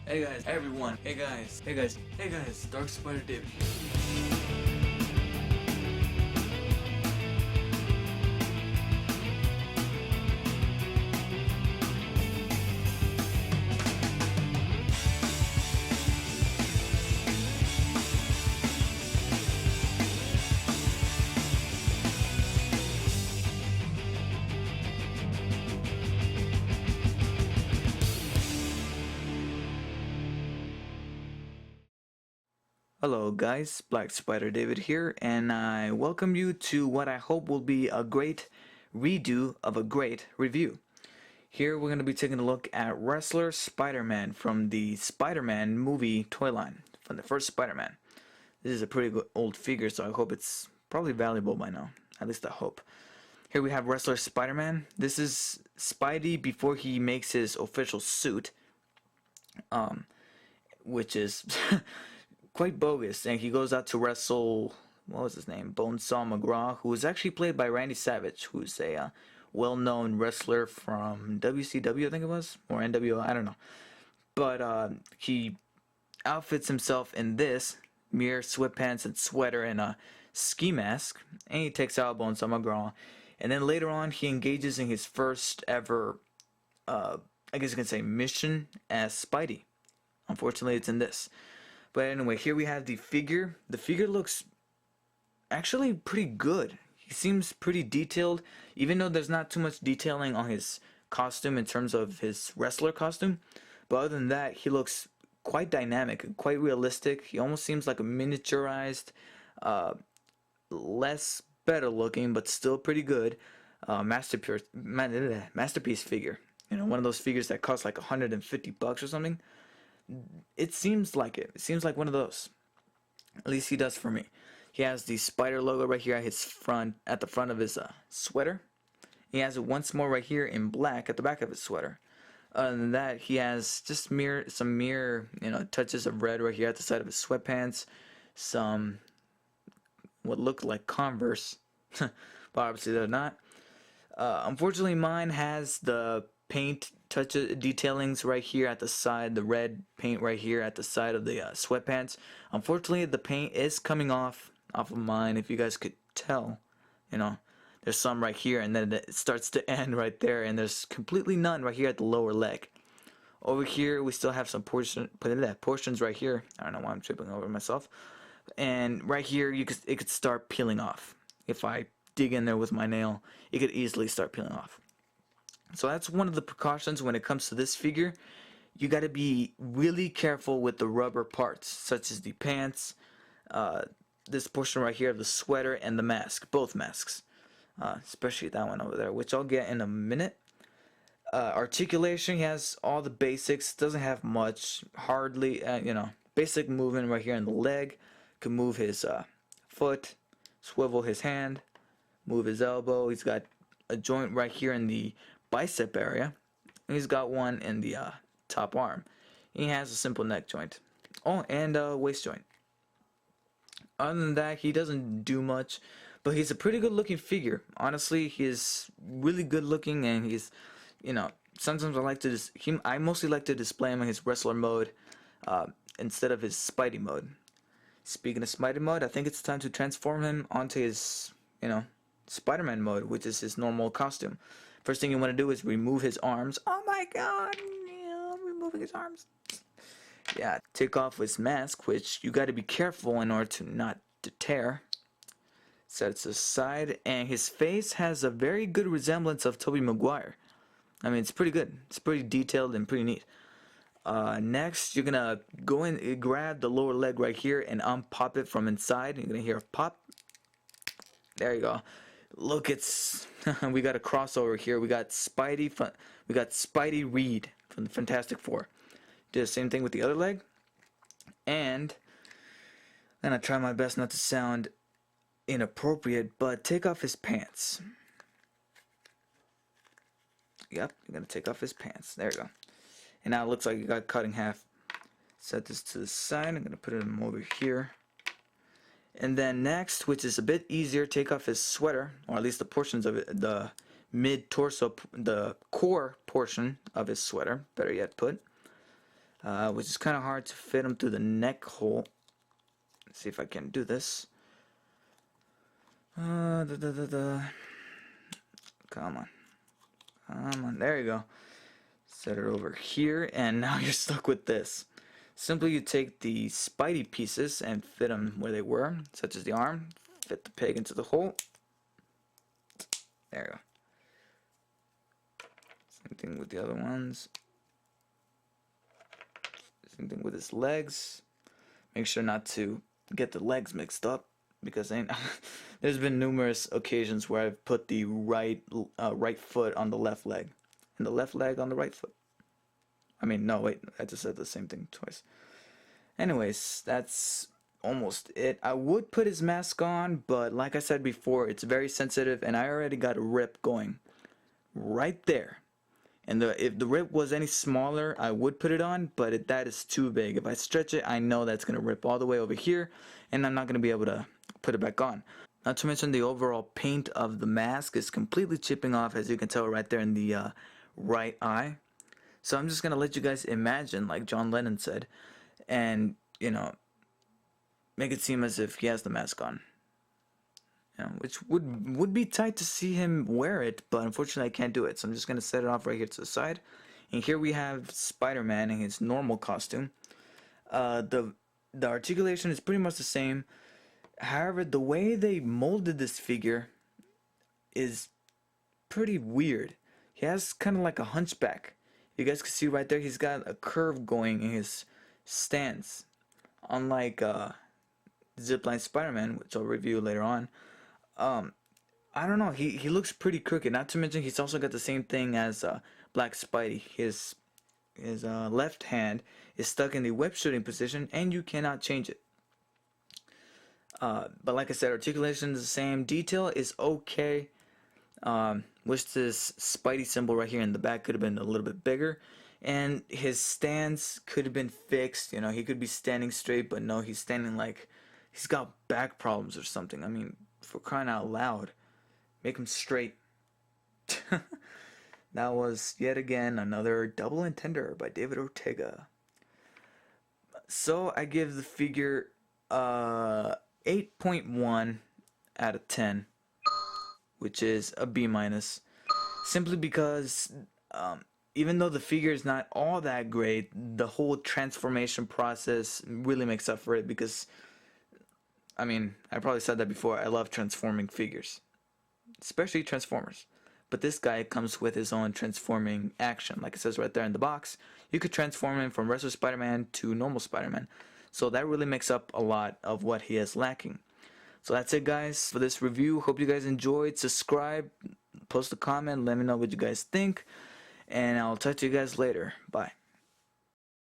Hey guys, everyone. Hey guys. Hey guys. Hey guys. Dark Spider David. Hello guys, Black Spider David here, and I welcome you to what I hope will be a great redo of a great review. Here we're going to be taking a look at Wrestler Spider-Man from the Spider-Man movie toy line, from the first Spider-Man. This is a pretty good old figure, so I hope it's probably valuable by now. At least I hope. Here we have Wrestler Spider-Man. This is Spidey before he makes his official suit, which is quite bogus, and he goes out to wrestle, what was his name, Bonesaw McGraw, who was actually played by Randy Savage, who's a well-known wrestler from WCW, I think it was, or NWO, I don't know. But he outfits himself in this, mere sweatpants and sweater and a ski mask, and he takes out Bonesaw McGraw. And then later on, he engages in his first ever, I guess you can say, mission as Spidey. Unfortunately, it's in this. But anyway, here we have the figure. The figure looks actually pretty good. He seems pretty detailed, even though there's not too much detailing on his costume in terms of his wrestler costume. But other than that, he looks quite dynamic, quite realistic. He almost seems like a miniaturized, less better looking, but still pretty good masterpiece figure. You know, one of those figures that cost like $150 or something. It seems like it. It seems like one of those. At least he does for me. He has the spider logo right here at his front, at the front of his sweater. He has it once more right here in black at the back of his sweater. Other than that, he has just some mere, touches of red right here at the side of his sweatpants. Some what look like Converse, but obviously they're not. Unfortunately, mine has the paint detailings right here at the side, the red paint right here at the side of the sweatpants. Unfortunately, the paint is coming off of mine. If you guys could tell, there's some right here, and then it starts to end right there, and there's completely none right here at the lower leg. Over here, we still have some portions right here. I don't know why I'm tripping over myself. And right here, it could start peeling off. If I dig in there with my nail, it could easily start peeling off. So that's one of the precautions when it comes to this figure. You got to be really careful with the rubber parts, such as the pants, this portion right here of the sweater, and the mask, both masks, especially that one over there, which I'll get in a minute. Articulation, he has all the basics, doesn't have much, hardly, basic movement right here in the leg. Can move his foot, swivel his hand, move his elbow. He's got a joint right here in the bicep area, and he's got one in the top arm. He has a simple neck joint. Oh, and a waist joint. Other than that, he doesn't do much, but he's a pretty good looking figure. Honestly, he's really good looking, and he's, sometimes I mostly like to display him in his wrestler mode instead of his Spidey mode. Speaking of Spidey mode, I think it's time to transform him onto his, Spider-Man mode, which is his normal costume. First thing you want to do is remove his arms. Oh my god, removing his arms. Yeah, take off his mask, which you got to be careful in order to not to tear. Set it aside, and his face has a very good resemblance of Tobey Maguire. I mean, it's pretty good. It's pretty detailed and pretty neat. Next, you're gonna go in, grab the lower leg right here, and unpop it from inside. You're gonna hear a pop. There you go. Look, it's we got a crossover here. We got Spidey Reed from the Fantastic Four. Did the same thing with the other leg, and I'm gonna try my best not to sound inappropriate, but take off his pants. Yep, you're gonna take off his pants. There you go. And now it looks like you got cut in half. Set this to the side. I'm gonna put him over here. And then next, which is a bit easier, take off his sweater, or at least the portions of it, the mid-torso, the core portion of his sweater, better yet put. which is kind of hard to fit him through the neck hole. Let's see if I can do this. Da, da, da, da. Come on. Come on. There you go. Set it over here, and now you're stuck with this. Simply you take the Spidey pieces and fit them where they were, such as the arm. Fit the peg into the hole. There you go. Same thing with the other ones. Same thing with his legs. Make sure not to get the legs mixed up, because there's been numerous occasions where I've put the right foot on the left leg and the left leg on the right foot. I mean, no, wait, I just said the same thing twice. Anyways, that's almost it. I would put his mask on, but like I said before, it's very sensitive, and I already got a rip going right there. And if the rip was any smaller, I would put it on, but that is too big. If I stretch it, I know that's going to rip all the way over here, and I'm not going to be able to put it back on. Not to mention the overall paint of the mask is completely chipping off, as you can tell right there in the right eye. So I'm just going to let you guys imagine, like John Lennon said, and, you know, make it seem as if he has the mask on. You know, which would be tight to see him wear it, but unfortunately I can't do it. So I'm just going to set it off right here to the side. And here we have Spider-Man in his normal costume. The articulation is pretty much the same. However, the way they molded this figure is pretty weird. He has kind of like a hunchback. You guys can see right there, he's got a curve going in his stance. Unlike Zipline Spider-Man, which I'll review later on. I don't know, he looks pretty crooked. Not to mention he's also got the same thing as Black Spidey. His left hand is stuck in the web shooting position, and you cannot change it. But like I said, articulation is the same. Detail is okay. Wish this Spidey symbol right here in the back could have been a little bit bigger, and his stance could have been fixed. You know, he could be standing straight, but no, he's standing like he's got back problems or something. I mean, for crying out loud, make him straight. That was yet again another double intender by David Ortega. So I give the figure 8.1 out of 10, which is a B minus, simply because even though the figure is not all that great, the whole transformation process really makes up for it. Because, I mean, I probably said that before, I love transforming figures, especially Transformers. But this guy comes with his own transforming action. Like it says right there in the box, you could transform him from Retro Spider-Man to normal Spider-Man. So that really makes up a lot of what he is lacking. So that's it, guys, for this review. Hope you guys enjoyed. Subscribe, post a comment, let me know what you guys think, and I'll talk to you guys later. Bye.